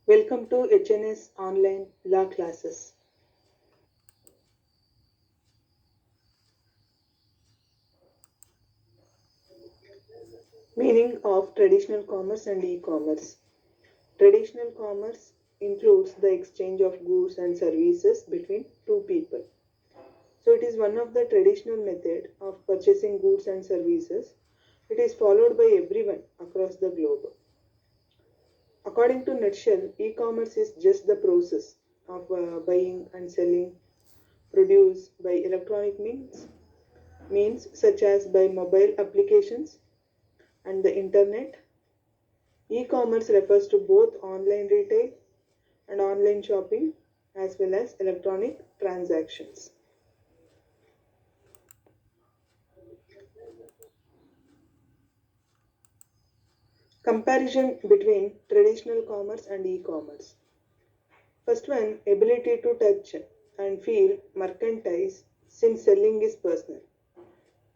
Welcome to Hns Online Law Classes. Meaning of traditional commerce and e-commerce. Traditional commerce includes the exchange of goods and services between two people. So it is one of the traditional method of purchasing goods and services. It is followed by everyone across the globe. According to Nutshell, e-commerce is just the process of buying and selling produce by electronic means such as by mobile applications and the internet. E-commerce refers to both online retail and online shopping as well as electronic transactions. Comparison between traditional commerce and e-commerce. First one, ability to touch and feel merchandise since selling is personal.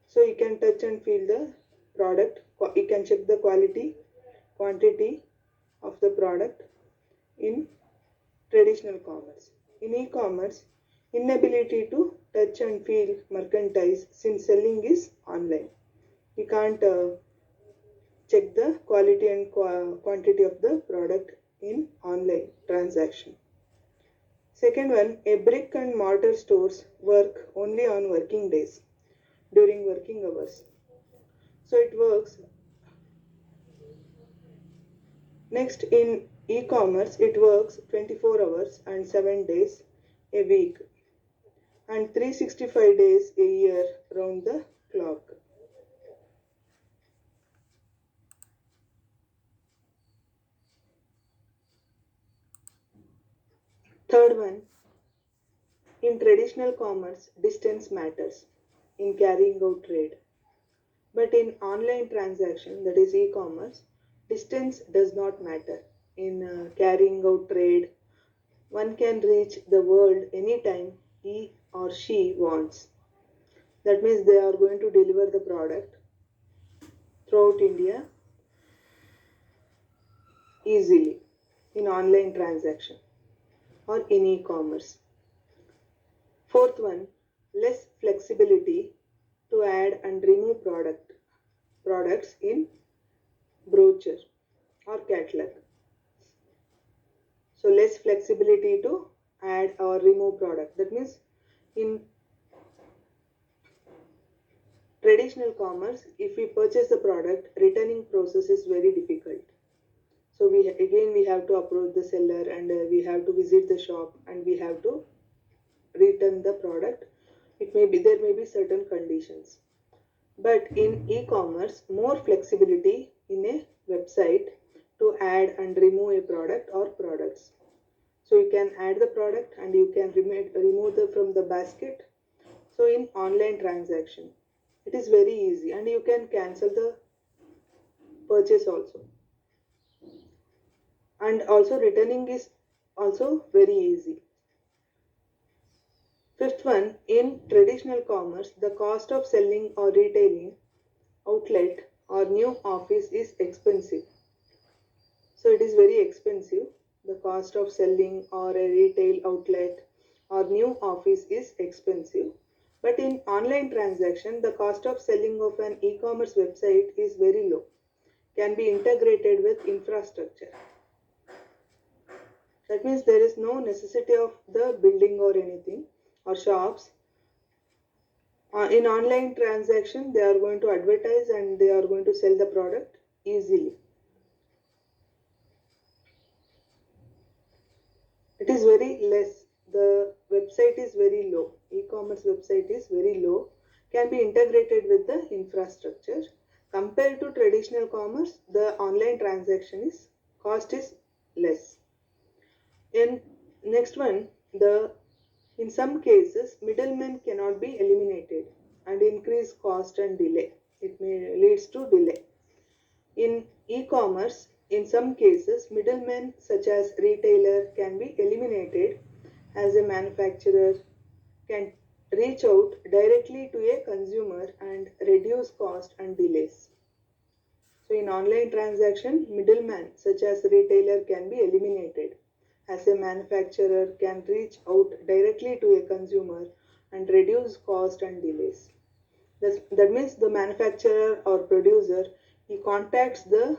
So you can touch and feel the product. You can check the quality, quantity of the product in traditional commerce. In e-commerce, inability to touch and feel merchandise since selling is online. You can't check the quality and quantity of the product in online transaction. Second one, a brick and mortar stores work only on working days during working hours. So it works. Next, in e-commerce, it works 24 hours and 7 days a week and 365 days a year round the clock. Third one, in traditional commerce, distance matters in carrying out trade. But in online transaction, that is e-commerce, distance does not matter. In carrying out trade, one can reach the world anytime he or she wants. That means they are going to deliver the product throughout India easily in online transaction or in e-commerce. Fourth one, less flexibility to add and remove products in brochure or catalog. So less flexibility to add or remove product. That means in traditional commerce, if we purchase the product, returning process is very difficult. So we have to approach the seller and we have to visit the shop and we have to return the product. There may be certain conditions. But in e-commerce, more flexibility in a website to add and remove a product or products. So you can add the product and you can remove the from the basket. So in online transaction, it is very easy and you can cancel the purchase also. And also returning is also very easy. Fifth one, in traditional commerce, the cost of selling or retailing outlet or new office is expensive. So it is very expensive. The cost of selling or a retail outlet or new office is expensive. But in online transaction, the cost of selling of an e-commerce website is very low. Can be integrated with infrastructure. That means there is no necessity of the building or anything or shops. In online transaction, they are going to advertise and they are going to sell the product easily. It is very less. The website is very low. E-commerce website is very low. Can be integrated with the infrastructure. Compared to traditional commerce, the online transaction is cost is less. In next one, the in some cases middlemen cannot be eliminated and increase cost and delay. It may leads to delay. In e-commerce, in some cases, middlemen such as retailer can be eliminated as a manufacturer can reach out directly to a consumer and reduce cost and delays. So in online transaction, middlemen such as retailer can be eliminated, as a manufacturer can reach out directly to a consumer and reduce cost and delays. That means the manufacturer or producer, he contacts the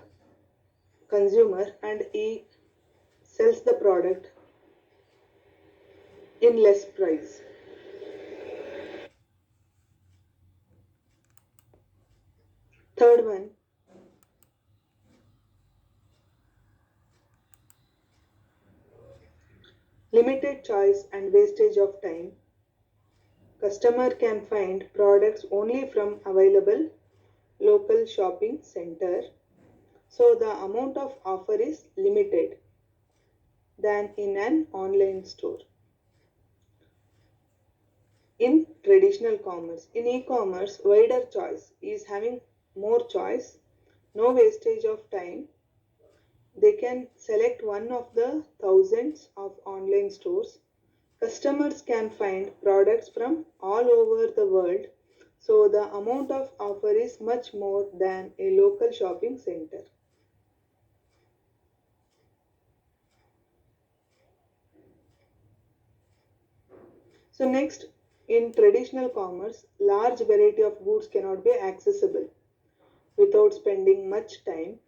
consumer and he sells the product in less price. Third one, limited choice and wastage of time. Customer can find products only from available local shopping center. So the amount of offer is limited than in an online store. In traditional commerce, in e-commerce, wider choice is having more choice, no wastage of time. They can select one of the thousands of online stores. Customers can find products from all over the world, so the amount of offer is much more than a local shopping center. So next, in traditional commerce, large variety of goods cannot be accessible without spending much time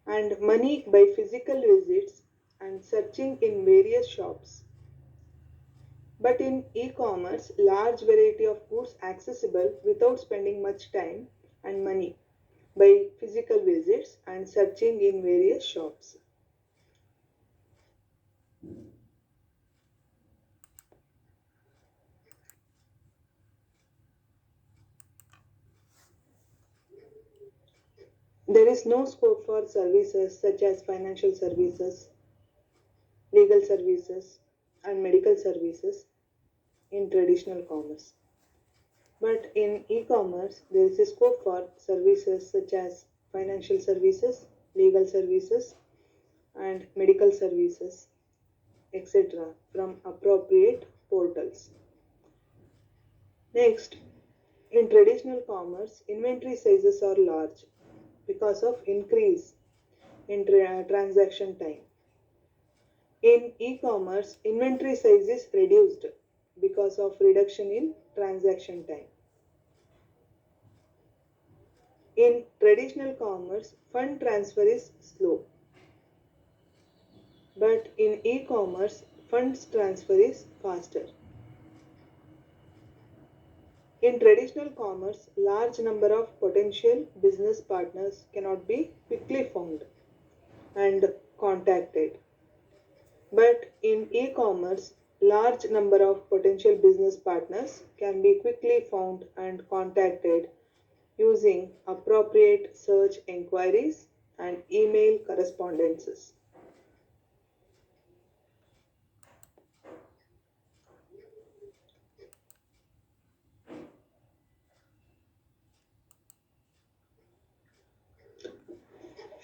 and money by physical visits and searching in various shops. But in e-commerce, large variety of goods accessible without spending much time and money by physical visits and searching in various shops. There is no scope for services such as financial services, legal services, and medical services in traditional commerce. But in e-commerce, there is a scope for services such as financial services, legal services, and medical services, etc., from appropriate portals. Next, in traditional commerce, inventory sizes are large because of increase in transaction time. In e-commerce, inventory size is reduced because of reduction in transaction time. In traditional commerce, fund transfer is slow, but in e-commerce, funds transfer is faster. In traditional commerce, large number of potential business partners cannot be quickly found and contacted. But in e-commerce, large number of potential business partners can be quickly found and contacted using appropriate search inquiries and email correspondences.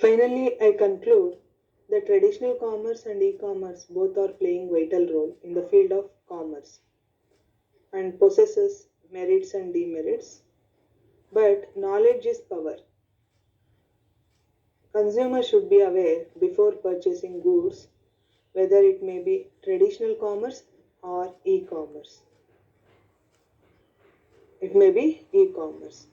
Finally, I conclude that traditional commerce and e-commerce both are playing vital role in the field of commerce and possesses merits and demerits. But knowledge is power. Consumers should be aware before purchasing goods, whether it may be traditional commerce or e-commerce. It may be e-commerce.